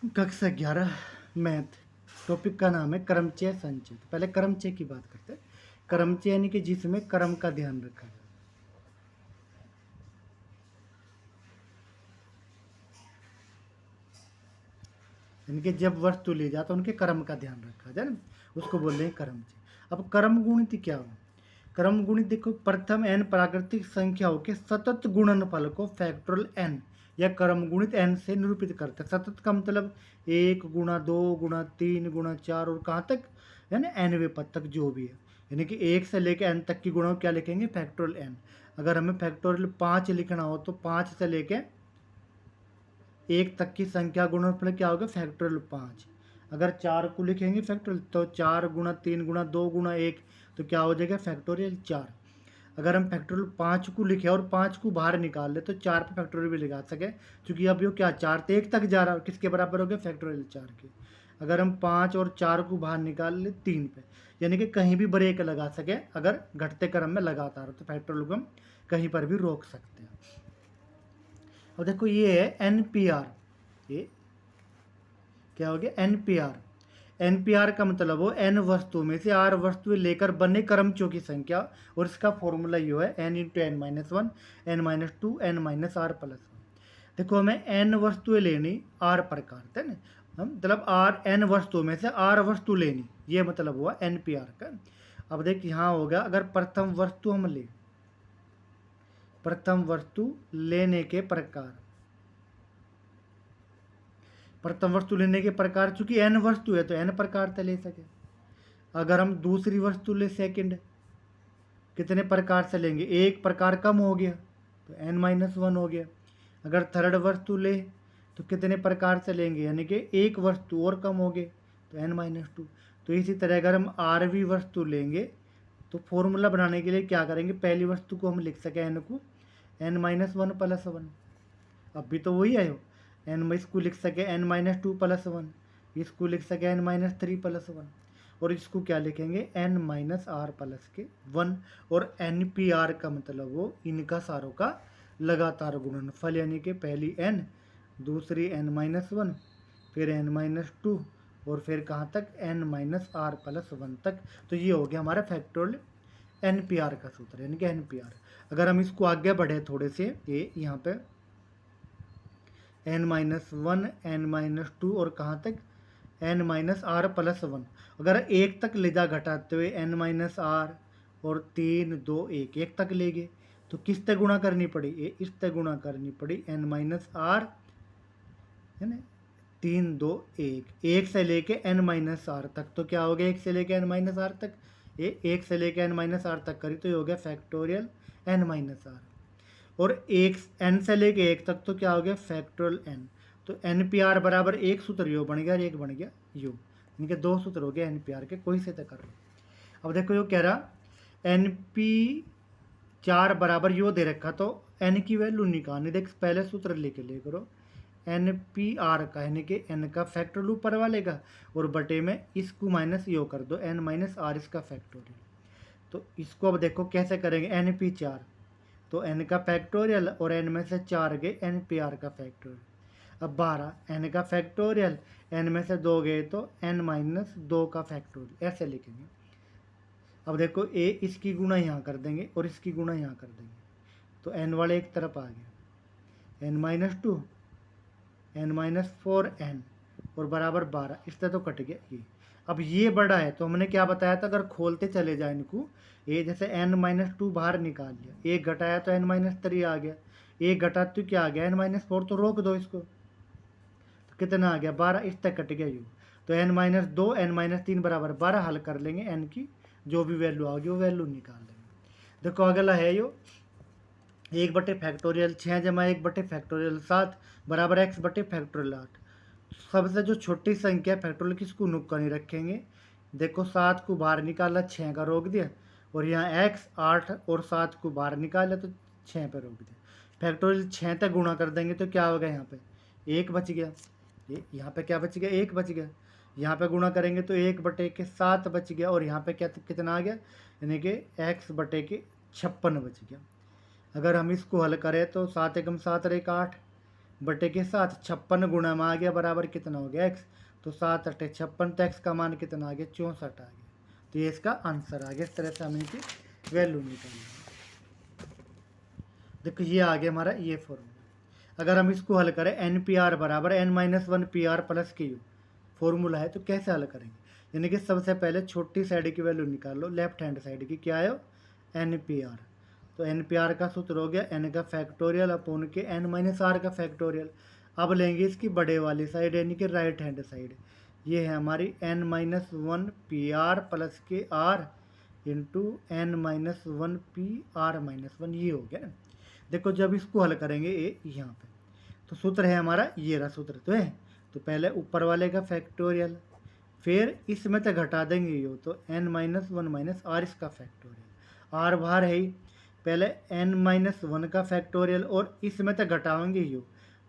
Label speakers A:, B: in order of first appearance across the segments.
A: कक्षा 11 math. Topic का नाम है क्रमचय संचय। तो पहले क्रमचय की बात करते हैं। क्रमचय यानी कि जिसमें क्रम का ध्यान रखा जाए। यानी कि जब वस्तु ली जाए तो उनके क्रम का ध्यान रखा जाए ना, उसको बोल रहे हैं क्रमचय। अब क्रम गुणित क्या हो? क्रम गुणित देखो, प्रथम n प्राकृतिक संख्याओं के सतत गुणनफल को फैक्टोरियल n या क्रम गुणित n से निरूपित करते हैं। सतत का मतलब 1 गुणा 2 गुणा 3 गुणा 4 और कहाँ तक, यानी nवें पद तक जो भी है। यानी कि 1 से लेकर n तक की गुणों क्या लिखेंगे? Factorial n। अगर हमें फैक्टोरियल 5 लिखना हो तो 5 से लेकर 1 तक की संख्या गुणनफल क्या होगा? फैक्टोरियल 5। अगर 4 को लिखेंगे फैक्टोरियल तो 4 गुणा 3 गुणा 2 गुणा 1 तो क्या हो जाएगा? फैक्टोरियल 4। अगर हम फैक्टोरियल 5 को लिखे और 5 को बाहर निकाल ले तो 4 पे फैक्टोरियल भी लगा सके, क्योंकि अब यो क्या 4 से 1 तक जा रहा है, किसके बराबर हो गया? फैक्टोरियल 4 के। अगर हम 5 और 4 को बाहर निकाल ले 3 पे, यानी कि कहीं भी ब्रेक लगा सके, अगर घटते क्रम में लगातार हो तो फैक्टोरियल को हम कहीं पर भी रोक सकते हैं। और देखो ये है एनपीआर। ये क्या हो गया? एनपीआर। एनपीआर का मतलब हो एन वस्तुओं में से आर वस्तुएं लेकर बने क्रमचयों की संख्या, और इसका फॉर्मूला ये है n into n minus one, n minus two, n minus r plus one. देखो हमें एन वस्तुएं लेनी आर प्रकार है ना, हम मतलब आर एन वस्तुओं में से आर वस्तु लेनी, ये मतलब हुआ एनपीआर का। अब देख यहाँ होगा, अगर प्रथम वस्तु हम ले, प्रथम वस्तु लेने के प्रकार, प्रथम वस्तु लेने के प्रकार, चूंकि एन वस्तु है तो एन प्रकार से ले सके। अगर हम दूसरी वस्तु ले सेकंड, कितने प्रकार से लेंगे? एक प्रकार कम हो गया तो एन माइनस वन हो गया। अगर थर्ड वस्तु ले तो कितने प्रकार से लेंगे? यानी कि एक वस्तु और कम हो गए तो एन माइनस टू। तो इसी तरह अगर हम आरवी वस्तु लेंगे तो फॉर्मूला बनाने के लिए क्या करेंगे? पहली वस्तु को हम लिख सकें एन को n minus one plus one, अब भी तो वही है हो। एन इसको लिख सके n minus two plus one, इसको लिख सके n minus three plus one, और इसको क्या लिखेंगे? एन माइनस आर प्लस के वन। और एन पी आर का मतलब वो इनका सारों का लगातार गुणनफल, यानी कि पहली एन, दूसरी एन माइनस वन, फिर एन माइनस टू, और फिर कहाँ तक? N minus r plus one तक। तो ये हो गया हमारा फैक्टोरियल एन पी आर का सूत्र, यानी कि एन पी आर। अगर हम इसको आगे बढ़े थोड़े से, ये यहाँ पे n minus one, n minus two, और कहाँ तक? N minus r plus one. अगर एक तक ले जा घटाते हुए एन माइनस आर और तीन दो एक, एक तक ले गए तो किस तक गुणा करनी पड़ी? ये इस तक गुणा करनी पड़ी, एन माइनस आर है ना, तीन दो एक, एक से लेके एन माइनस आर तक। तो क्या हो गया? एक से लेके एन माइनस आर तक, ये एक से लेके एन माइनस आर तक करी तो ये हो गया फैक्टोरियल एन माइनस आर। और एक एन से लेके एक तक तो क्या हो गया? Factorial n. तो एन पी आर बराबर एक सूत्र यो बन गया और एक बन गया यू, यानी कि दो सूत्र हो गए एन पी आर के, कोई से तक कर लो। अब देखो यो कह रहा एन पी चार बराबर यो दे रखा, तो एन की वैल्यू निकालनी, देख पहले सूत्र लेके ले करो एन पी आर का, यानी कि एन का फैक्टोरियल ऊपर वाले का, और बटे में इसको माइनस यो कर दो एन माइनस आर इसका फैक्टोरियल। तो इसको अब देखो कैसे करेंगे? एन पी चार तो एन का फैक्टोरियल, और एन में से चार गए एन पी आर का फैक्टोरियल। अब 12 एन का फैक्टोरियल, एन में से दो गए तो एन माइनस दो का फैक्टोरियल, ऐसे लिखेंगे। अब देखो ए इसकी गुणा यहाँ कर देंगे और इसकी गुणा यहाँ कर देंगे, तो एन वाले एक तरफ आ गया, n minus two, n minus four n, और बराबर 12, इससे तो कट गया ये। अब ये बड़ा है तो हमने क्या बताया था? अगर खोलते चले जाए इनको, ये जैसे एन माइनस टू बाहर निकाल लिया, एक घटाया तो एन माइनस थ्री आ गया, एक घटा तो क्या आ गया? एन माइनस फोर, तो रोक दो इसको, तो कितना आ गया? 12, इस तक कट गया यू। तो एन माइनस दो, एन माइनस तीन बराबर 12, हल कर लेंगे, एन की जो भी वैल्यू आ गई वो वैल्यू निकाल लेंगे। देखो अगला है यो एक बटे फैक्टोरियल 6 जमा एक बटे फैक्टोरियल 7 बराबर एक्स बटे फैक्टोरियल 8। सबसे जो छोटी संख्या फैक्टोरियल किसको नुक्का नहीं रखेंगे? देखो 7 को बाहर निकाला, 6 का रोक दिया, और यहाँ एक्स 8 और 7 को बाहर निकाला तो 6 पे रोक दिया। फैक्टोरियल 6 तक गुणा कर देंगे तो क्या होगा? यहाँ पे एक बच गया, ये यहाँ पे क्या बच गया? एक बच गया। यहाँ पे गुणा करेंगे तो एक बटे के 7 बच गया, और यहाँ पे क्या कितना आ गया? यानी कि एक्स बटे के 56 बच गया। अगर हम इसको हल करें तो 7 एकम 7 और 1 8, बटे के 7, 56 गुणा में आ गया बराबर कितना हो गया x, तो 7 अट्ठे 56, तो x का मान कितना आ गया 64 आ गया। तो ये इसका आंसर आ गया। इस तरह से हम इनकी वैल्यू निकालेंगे। देखो ये आ गया हमारा ये फॉर्मूला। अगर हम इसको हल करें NPR बराबर n-1 PR plus Q formula है, तो कैसे हल करेंगे? यानी कि सबसे पहले छोटी साइड की वैल्यू निकाल लो, लेफ्ट हैंड साइड की क्या है NPR। तो NPR का सूत्र हो गया n का फैक्टोरियल अपॉन के n-r का फैक्टोरियल। अब लेंगे इसकी बड़े वाली साइड यानी कि राइट हैंड साइड, ये है हमारी n-1 PR प्लस के r इंटू n-1 PR-1, ये हो गया ना। देखो जब इसको हल करेंगे ये यहाँ पे, तो सूत्र है हमारा ये रहा सूत्र तो है। तो पहले ऊपर वाले का फैक्टोरियल, फिर इसमें तो घटा देंगे यो, तो n-1 - r इसका फैक्टोरियल, r बाहर है ही, पहले n-1 का फैक्टोरियल और इसमें तो घटाएंगे यो,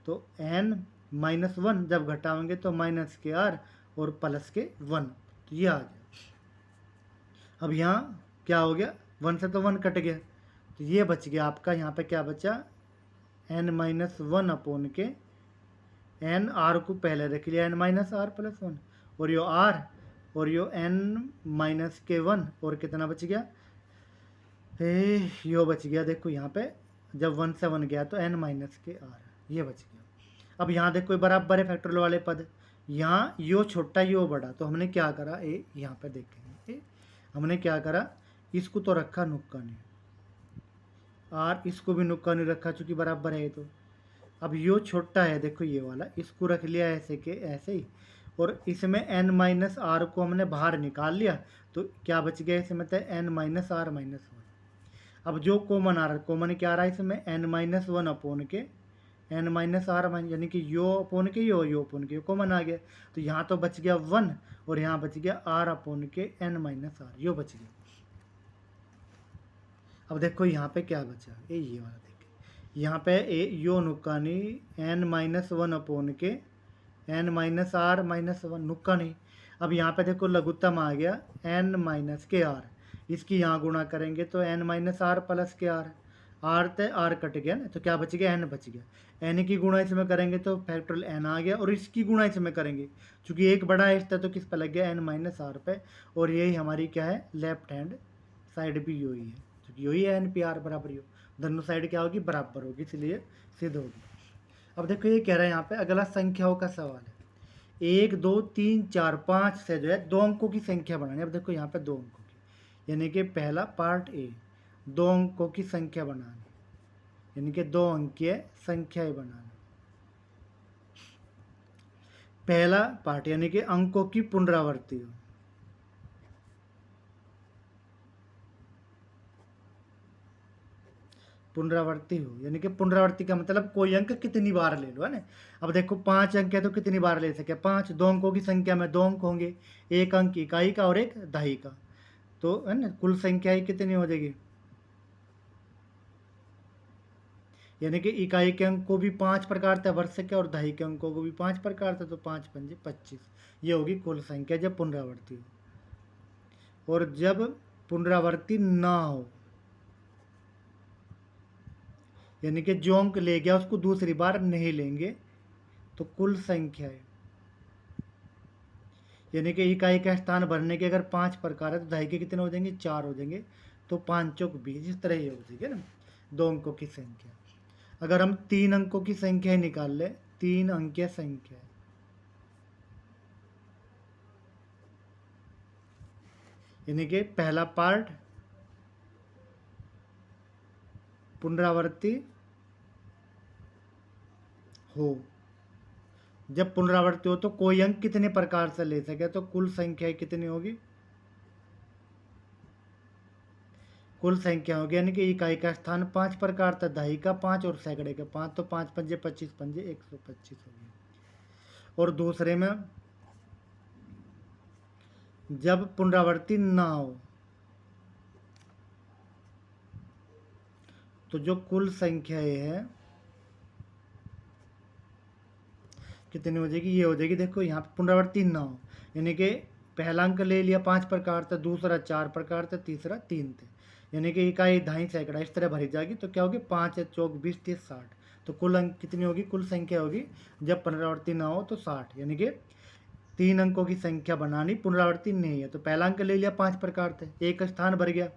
A: तो n-1 जब घटाएंगे तो माइनस के r और प्लस के 1, तो ये आ गया। अब यहाँ क्या हो गया, 1 से तो 1 कट गया, तो ये बच गया आपका यहाँ पे क्या बचा n-1 अपॉन के n r को पहले रख लिया n-r प्लस 1, और यो r और यो n-1 और कितना बच गया यो बच गया। देखो यहाँ पे जब 1 से 1 गया तो n-r ये बच गया। अब यहाँ देखो बराबर है फैक्टोरियल वाले पद, यहाँ यो छोटा यो बड़ा, तो हमने क्या करा यहाँ पे देखेंगे हमने क्या करा, इसको तो रखा नुक्का नहीं, आर इसको भी नुक्का नहीं रखा चूंकि बराबर है। तो अब यो छोटा है देखो ये वाला, इसको रख लिया ऐसे के ऐसे ही, और इसमें n-r को हमने बाहर निकाल लिया, तो क्या बच गया इसमें तो n-r-1। अब जो कॉमन आ रहा है, कॉमन क्या आ रहा है इसमें n-1 अपॉन के n-r यानी कि यो अपॉन के यो अपॉन के कॉमन आ गया, तो यहाँ तो बच गया 1 और यहाँ बच गया r अपॉन के n-r, यो बच गया। अब देखो यहाँ पे क्या बचा ये वाला देखिए, यहाँ पे यो नुक्का नहीं, n-1 अपॉन के n-r-1 नुक्का नहीं। अब यहाँ पे देखो लघुत्तम आ गया n-r, इसकी यहाँ गुणा करेंगे तो n-r प्लस के r, r ते r कट गया ना, तो क्या बच गया n बच गया। n की गुणा इसमें करेंगे तो फैक्टोरियल n आ गया, और इसकी गुणा इसमें करेंगे क्योंकि एक बड़ा है इसका, तो किस पे लग गया n-r पे, और यही हमारी क्या है लेफ्ट हैंड साइड भी यही है, क्योंकि यही है NPR बराबर यो, दोनों साइड क्या होगी बराबर होगी, इसलिए सिद्ध होगी। अब देखो ये कह रहा है यहाँ पे अगला संख्याओं का सवाल है, 1 2 3 4 5 से जो है 2 अंकों की संख्या बनानी है। अब देखो यहाँ पे 2 अंकों की, यानी कि पहला पार्ट A 2 अंकों की संख्या बनानी, यानी कि 2 अंकीय संख्याएं बनानी। पहला पार्ट यानी कि अंकों की पुनरावृत्ति हो, पुनरावृत्ति हो, यानी कि पुनरावृत्ति का मतलब कोई अंक कितनी बार ले लो है ना। अब देखो 5 अंक है तो कितनी बार ले सके 5, 2 अंकों की संख्या में 2 अंक होंगे, एक अंक इकाई का और एक दहाई का, तो है ना कुल संख्या ही कितनी हो जाएगी, यानी कि इकाई के अंक को भी 5 प्रकार से भर सके और दहाई के अंकों को भी 5 प्रकार से, तो 5 पंजे 25, ये होगी कुल संख्या जब पुनरावृत्ति हो। और जब पुनरावृत्ति ना हो, यानी कि जो अंक ले गया उसको दूसरी बार नहीं लेंगे, तो कुल संख्या है, यानी कि इकाई का स्थान भरने के अगर 5 प्रकार है तो दहाई के कितने हो जाएंगे 4 हो जाएंगे, तो 5 चौक 20, इस तरह ये हो जाएगी ना 2 अंकों की संख्या। अगर हम 3 अंकों की संख्या निकाल ले, 3 अंकीय संख्या, यानी कि पहला पार्ट पुनरावृत्ति हो, जब पुनरावृत्ति हो तो कोई अंक कितने प्रकार से ले सके, तो कुल संख्या कितनी होगी, कुल संख्या होगी, यानी कि इकाई का स्थान 5 प्रकार था, दहाई का 5 और सैकड़े का 5, तो 5 पंजे 25 पंजे 125 हो गया। और दूसरे में जब पुनरावृत्ति ना हो तो जो कुल संख्या है कितनी हो जाएगी, ये हो जाएगी। देखो यहाँ पे पुनरावृत्ति ना हो, यानी कि पहला अंक ले लिया 5 प्रकार था, दूसरा 4 प्रकार था, तीसरा 3 थे, यानी कि इकाई दहाई सैकड़ा इस तरह भरी जाएगी, तो क्या होगी 5 चौक 20 30 60, तो कुल अंक कितनी होगी, कुल संख्या होगी जब पुनरावृत्ति ना हो तो 60, यानी कि 3 अंकों की संख्या बनानी पुनरावृत्ति नहीं है। तो पहला अंक ले लिया 5 प्रकार थे, एक स्थान भर गया।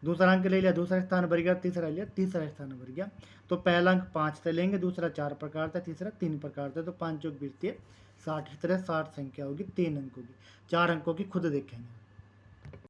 A: दूसरा अंक ले लिया, दूसरा स्थान भर गया। तीसरा लिया, तीसरा स्थान भर गया। तो पहला अंक 5 से लेंगे, दूसरा 4 प्रकार था, तीसरा 3 प्रकार था। तो 5 चौक 20 60, इस तरह 60 संख्या होगी 3 अंकों की। 4 अंकों की खुद देखेंगे।